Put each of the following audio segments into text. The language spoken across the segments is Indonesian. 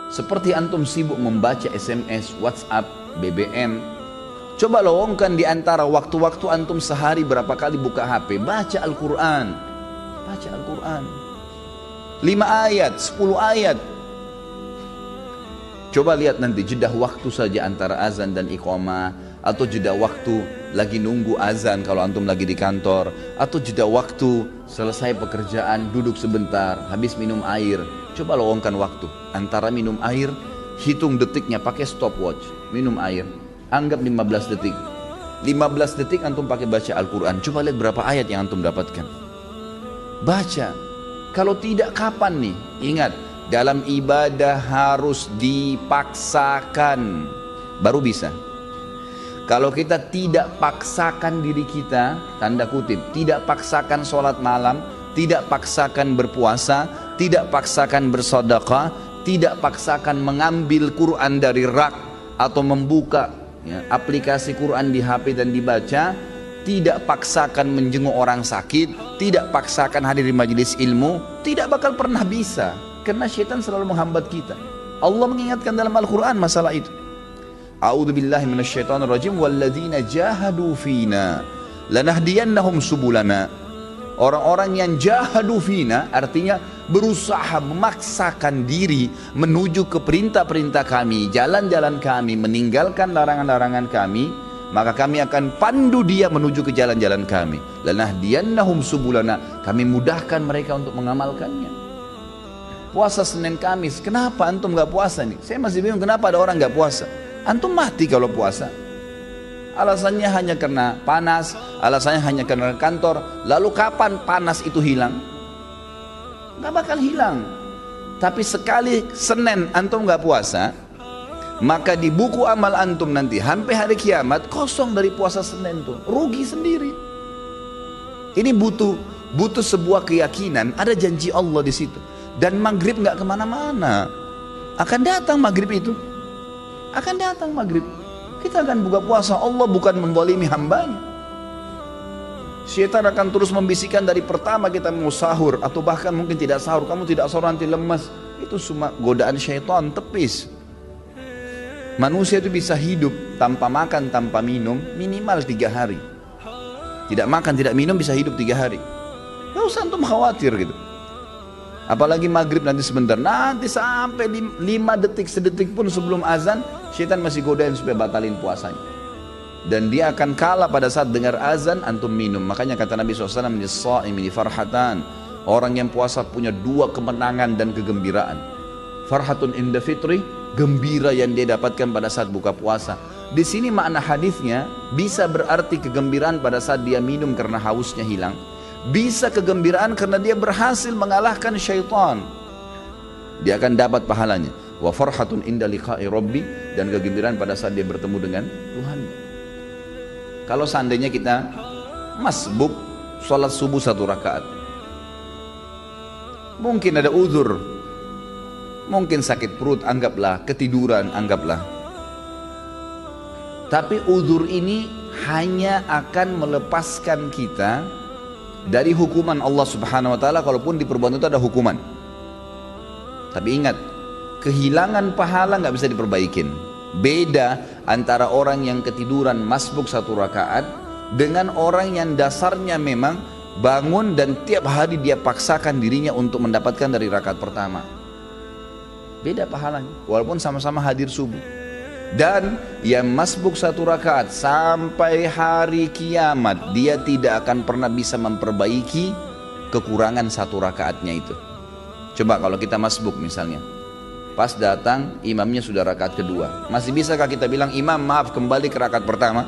Seperti antum sibuk membaca SMS, WhatsApp, BBM, coba lowongkan di antara waktu-waktu antum sehari berapa kali buka HP, baca Al-Quran. Baca Al-Quran. 5 ayat, 10 ayat. Coba lihat nanti jeda waktu saja antara azan dan iqamah, atau jeda waktu lagi nunggu azan kalau antum lagi di kantor, atau jeda waktu selesai pekerjaan duduk sebentar, habis minum air. Coba lowongkan waktu antara minum air, hitung detiknya pakai stopwatch, minum air, anggap 15 detik. 15 detik antum pakai baca Al-Quran. Coba lihat berapa ayat yang antum dapatkan. Baca. Kalau tidak kapan nih? Ingat, dalam ibadah harus dipaksakan baru bisa. Kalau kita tidak paksakan diri kita, tanda kutip, tidak paksakan sholat malam, tidak paksakan berpuasa, tidak paksakan bersedekah, tidak paksakan mengambil Quran dari rak atau membuka aplikasi Quran di HP dan dibaca, tidak paksakan menjenguk orang sakit, tidak paksakan hadir di majelis ilmu, tidak bakal pernah bisa. Karena syaitan selalu menghambat kita. Allah mengingatkan dalam Al-Quran masalah itu. A'udzu billahi minasyaitonir rajim, walladzina jahadu fina lanahdiyannahum subulana. Orang-orang yang jahadu fina artinya berusaha memaksakan diri menuju ke perintah-perintah kami, jalan-jalan kami, meninggalkan larangan-larangan kami, maka kami akan pandu dia menuju ke jalan-jalan kami. Lanahdiyannahum subulana, kami mudahkan mereka untuk mengamalkannya. Puasa Senin Kamis, kenapa antum gak puasa nih? Saya masih bingung kenapa ada orang gak puasa. Antum mati kalau puasa. Alasannya hanya karena panas, alasannya hanya karena kantor. Lalu kapan panas itu hilang? Gak bakal hilang. Tapi sekali Senin antum gak puasa, maka di buku amal antum nanti sampai hari kiamat kosong dari puasa Senin tuh. Rugi sendiri. Ini butuh sebuah keyakinan, ada janji Allah di situ. Dan maghrib gak kemana-mana. Akan datang maghrib itu. Akan datang maghrib. Kita akan buka puasa. Allah bukan menzalimi hambanya. Syaitan akan terus membisikkan dari pertama kita mau sahur, atau bahkan mungkin tidak sahur. Kamu tidak sahur nanti lemas. Itu semua godaan syaitan, tepis. Manusia itu bisa hidup tanpa makan, tanpa minum minimal 3 hari. Tidak makan, tidak minum bisa hidup 3 hari. Gak usah antum khawatir gitu. Apalagi maghrib nanti sebentar, nanti sampai 5 detik, sedetik pun sebelum azan, syaitan masih godain supaya batalin puasanya. Dan dia akan kalah pada saat dengar azan, antum minum. Makanya kata Nabi SAW, lis-shaimi farhatan. Orang yang puasa punya 2 kemenangan dan kegembiraan. Farhatun inda fitri, gembira yang dia dapatkan pada saat buka puasa. Di sini makna hadisnya bisa berarti kegembiraan pada saat dia minum karena hausnya hilang. Bisa kegembiraan karena dia berhasil mengalahkan syaitan. Dia akan dapat pahalanya. Wa farhatun inda liqa'i rabbi, dan kegembiraan pada saat dia bertemu dengan Tuhan. Kalau seandainya kita masbuk sholat subuh 1 rakaat, mungkin ada uzur, mungkin sakit perut, anggaplah, ketiduran, anggaplah. Tapi uzur ini hanya akan melepaskan kita dari hukuman Allah Subhanahu wa taala, kalaupun di perbuatan itu ada hukuman. Tapi ingat, kehilangan pahala nggak bisa diperbaikin. Beda antara orang yang ketiduran masbuk 1 rakaat dengan orang yang dasarnya memang bangun dan tiap hari dia paksakan dirinya untuk mendapatkan dari rakaat pertama. Beda pahalanya, walaupun sama-sama hadir subuh. Dan yang masbuk 1 rakaat sampai hari kiamat, dia tidak akan pernah bisa memperbaiki kekurangan 1 rakaatnya itu. Coba kalau kita masbuk misalnya, pas datang imamnya sudah rakaat kedua, masih bisakah kita bilang, imam maaf kembali ke rakaat pertama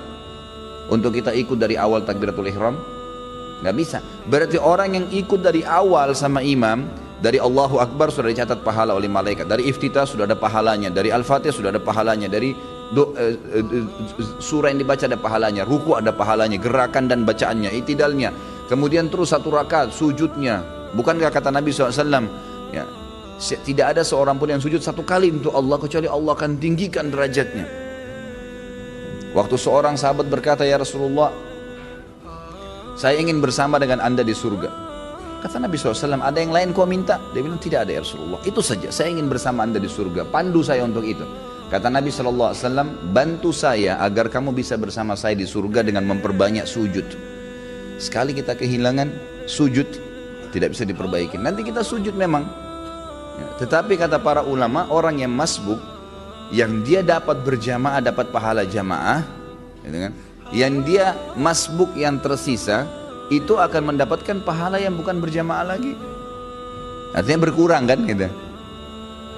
untuk kita ikut dari awal takbiratul ihram? Gak bisa. Berarti orang yang ikut dari awal sama imam, dari Allahu Akbar sudah dicatat pahala oleh malaikat, dari iftitah sudah ada pahalanya, dari Al-Fatihah sudah ada pahalanya, dari surah yang dibaca ada pahalanya, ruku ada pahalanya, gerakan dan bacaannya, itidalnya, kemudian terus 1 rakaat sujudnya. Bukankah kata Nabi SAW, ya, tidak ada seorang pun yang sujud 1 kali untuk Allah kecuali Allah akan tinggikan derajatnya. Waktu seorang sahabat berkata, ya Rasulullah, saya ingin bersama dengan anda di surga. Kata Nabi SAW, ada yang lain kau minta? Dia bilang, tidak ada ya Rasulullah. Itu saja, saya ingin bersama anda di surga. Pandu saya untuk itu. Kata Nabi SAW, bantu saya agar kamu bisa bersama saya di surga dengan memperbanyak sujud. Sekali kita kehilangan sujud, tidak bisa diperbaiki. Nanti kita sujud memang. Tetapi kata para ulama, orang yang masbuk, yang dia dapat berjamaah, dapat pahala jamaah, gitu kan? Yang dia masbuk yang tersisa, itu akan mendapatkan pahala yang bukan berjamaah lagi. Artinya berkurang kan gitu.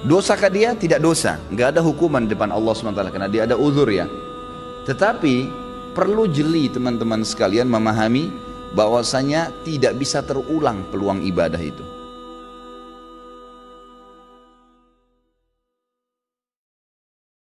Dosakah dia? Tidak dosa. Nggak ada hukuman di depan Allah SWT karena dia ada uzur ya. Tetapi perlu jeli teman-teman sekalian memahami bahwasanya tidak bisa terulang peluang ibadah itu.